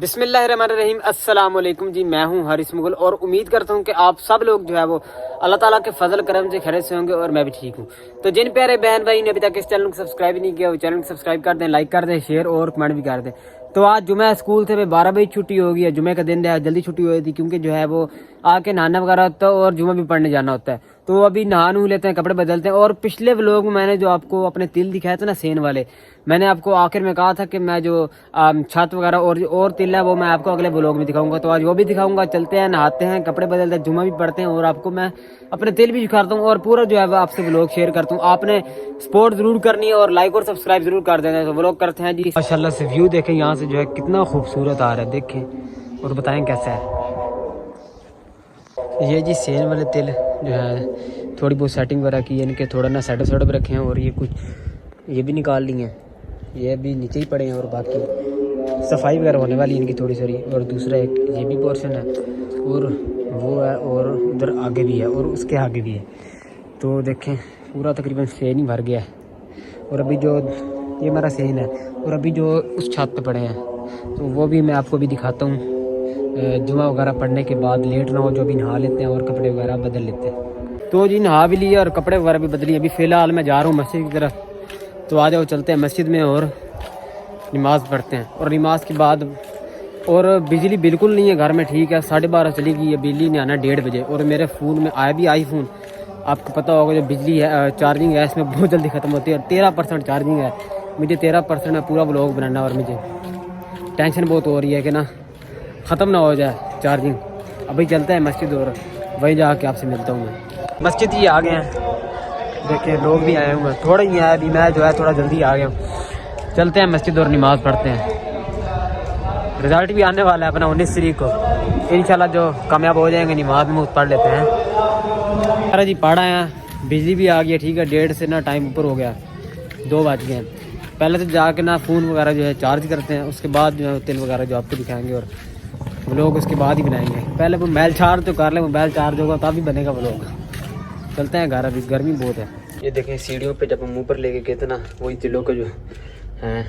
बिस्मिल्लाहिर्रहमानिर्रहीम अस्सलाम वालेकुम जी। मैं हूं हारिस मुगल और उम्मीद करता हूं कि आप सब लोग जो है वो अल्लाह ताला के फजल करम से खैरियत से होंगे और मैं भी ठीक हूं। तो जिन प्यारे बहन भाई ने अभी तक इस चैनल को सब्सक्राइब नहीं किया वो चैनल को सब्सक्राइब कर दें, लाइक कर दें, शेयर और कमेंट भी कर दें। तो आज जुमे स्कूल से 12 बजे छुट्टी होगी है, जुमे का दिन है, जल्दी छुट्टी हुई थी क्योंकि जो है वो आके नहाना वगैरह होता है और जुमा भी पढ़ने जाना होता है। तो अभी नहा नू लेते हैं, कपड़े बदलते हैं। और पिछले व्लॉग में मैंने जो आपको अपने तिल दिखाए थे ना सेन वाले, मैंने आपको आखिर में कहा था कि मैं जो छत वगैरह और तिल है वो मैं आपको अगले व्लॉग में दिखाऊंगा। तो आज वो भी दिखाऊंगा। चलते हैं, नहाते हैं, कपड़े बदलते हैं, जुमा भी पढ़ते हैं और आपको मैं अपने तिल भी दिखाता हूँ और पूरा जो है वो आपसे व्लॉग शेयर करता हूँ। आपने सपोर्ट जरूर करनी है और लाइक और सब्सक्राइब जरूर कर देना। तो व्लॉग करते हैं जी। माशाल्लाह से व्यू देखें यहाँ से जो है कितना खूबसूरत आ रहा है, देखें और बताएं कैसा है। ये जी सेन वाले तिल जो है थोड़ी बहुत सेटिंग वगैरह की है, इनके थोड़ा ना सेटअप रखे हैं और ये कुछ ये भी निकाल लिए हैं, ये भी नीचे ही पड़े हैं और बाकी सफाई वगैरह होने वाली है इनकी थोड़ी सारी। और दूसरा एक ये भी पोर्शन है और वो है और उधर आगे भी है और उसके आगे भी है। तो देखें पूरा तकरीबन सेन ही भर गया है। और अभी जो ये हमारा सेन है और अभी जो उस छत पे पड़े हैं तो वो भी मैं आपको भी दिखाता हूँ। जुमा वगैरह पढ़ने के बाद लेट ना हो, जो भी नहा लेते हैं और कपड़े वगैरह बदल लेते हैं। तो जी नहा भी लिए और कपड़े वगैरह भी बदली। अभी फ़िलहाल मैं जा रहा हूँ मस्जिद की तरफ। तो आ जाओ चलते हैं मस्जिद में और नमाज़ पढ़ते हैं। और नमाज के बाद और बिजली बिल्कुल नहीं है घर में, ठीक है 12:30 चली गई है, बिजली नहीं आना 1:30 बजे। और मेरे फ़ोन में आया भी आईफोन, आपको पता होगा जो बिजली है चार्जिंग है इसमें बहुत जल्दी ख़त्म होती है। 13% चार्जिंग है, मुझे 13% में पूरा व्लॉग बनाना और मुझे टेंशन बहुत हो रही है कि ना ख़त्म ना हो जाए चार्जिंग। अभी चलते हैं मस्जिद और वहीं जाके आपसे मिलता हूँ मैं। मस्जिद ही आ गए हैं, देखिए लोग भी आए हुए हैं, थोड़ा ही आया अभी, मैं जो है थोड़ा जल्दी आ गया हूँ। चलते हैं मस्जिद और नमाज़ पढ़ते हैं। रिज़ल्ट भी आने वाला है अपना 19 तारीख को, इंशाल्लाह जो कामयाब हो जाएंगे नमाज में पढ़ लेते हैं। अरे जी पढ़ा है, बिजली भी आ गई, ठीक है 1:30 से ना टाइम ऊपर हो गया, 2 बज गए। पहले तो जाके ना फ़ोन वगैरह जो है चार्ज करते हैं, उसके बाद जो है तिल वगैरह जो आपको दिखाएंगे और व्लॉग उसके बाद ही बनाएंगे। पहले वो मोबाइल चार्ज तो कर ले, मोबाइल चार्ज होगा तभी बनेगा व्लॉग। चलते हैं घर, अभी गर्मी बहुत है। ये देखें सीढ़ियों पे जब हम ऊपर लेके गए थे ना वही तिलों के जो हैं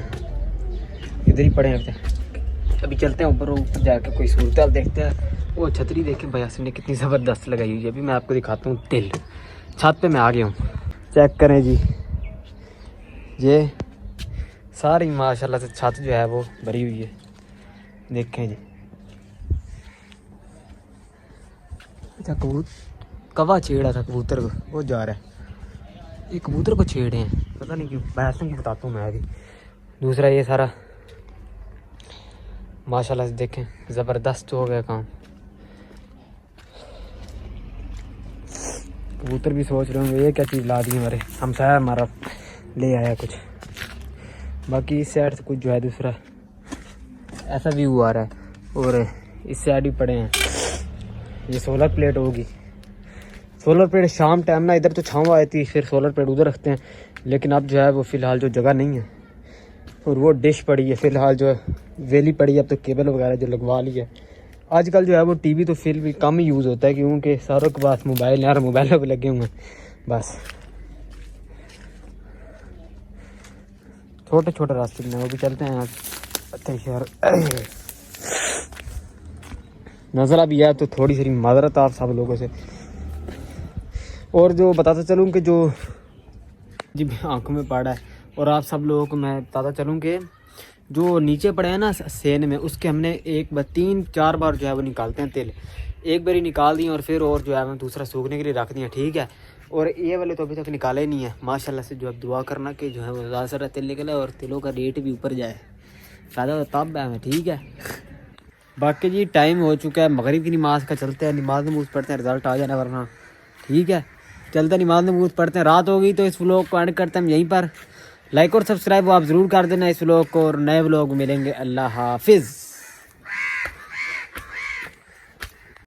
इधर ही पड़े रहते हैं। अभी चलते हैं ऊपर, ऊपर जाकर कोई सूरत देखते हैं। वो छतरी देखें भैया ने कितनी ज़बरदस्त लगाई हुई है। अभी मैं आपको दिखाता हूँ तिल। छत पे मैं आ गया हूँ, चेक करें जी, ये सारी माशाल्लाह से छत जो है वो भरी हुई है, देखें जी। अच्छा कवा छेड़ा था कबूतर को, वो जा रहा है, ये कबूतर को छेड़े हैं पता नहीं क्यों, भैंसों की बताता हूँ मैं अभी। दूसरा ये सारा माशाल्लाह से देखें ज़बरदस्त हो गया काम। कबूतर भी सोच रहे होंगे ये क्या चीज़ ला दी हमारे हमसाया, हमारा ले आया कुछ। बाकी इस साइड से कुछ जो है दूसरा ऐसा व्यू आ रहा है और इस साइड भी पड़े हैं। ये सोलर प्लेट होगी, सोलर प्लेट शाम टाइम ना इधर तो छाँव आई थी, फिर सोलर प्लेट उधर रखते हैं। लेकिन अब जो है वो फ़िलहाल जो जगह नहीं है और वो डिश पड़ी है फ़िलहाल जो वेली पड़ी है। अब तो केबल वगैरह जो लगवा ली है। आजकल जो है वो टीवी तो फिर भी कम यूज़ होता है क्योंकि सारों के पास मोबाइल यार मोबाइलों पर लगे हुए हैं बस। छोटे छोटे रास्ते में वो भी चलते हैं। अच्छा शहर नज़र भी है तो थोड़ी सी माजरत आप सब लोगों से। और जो बताता चलूँ कि जो जी आंखों में पड़ा है और आप सब लोगों को मैं बताता चलूँ कि जो नीचे पड़े हैं ना सेन में, उसके हमने 3-4 बार जो है वो निकालते हैं तिल। एक बार ही निकाल दिए और फिर और जो है दूसरा सूखने के लिए रख दिया, ठीक है। और ये वाले तो अभी तक निकाले नहीं है माशाल्लाह से। जो अब दुआ करना कि जो है वो ज़्यादा सारा तिल निकले और तिलों का रेट भी ऊपर जाए, फ़ायदा तो तब है हमें, ठीक है। बाकी जी टाइम हो चुका है मगरिब की नमाज़ का, चलते हैं नमाज पढ़ते हैं, रिज़ल्ट आ जाना वरना, ठीक है। चलते हैं नमाज पढ़ते हैं। रात हो गई तो इस व्लॉग को एंड करते हैं हम यहीं पर। लाइक और सब्सक्राइब आप ज़रूर कर देना इस व्लॉग को और नए व्लॉग मिलेंगे। अल्लाह हाफिज़।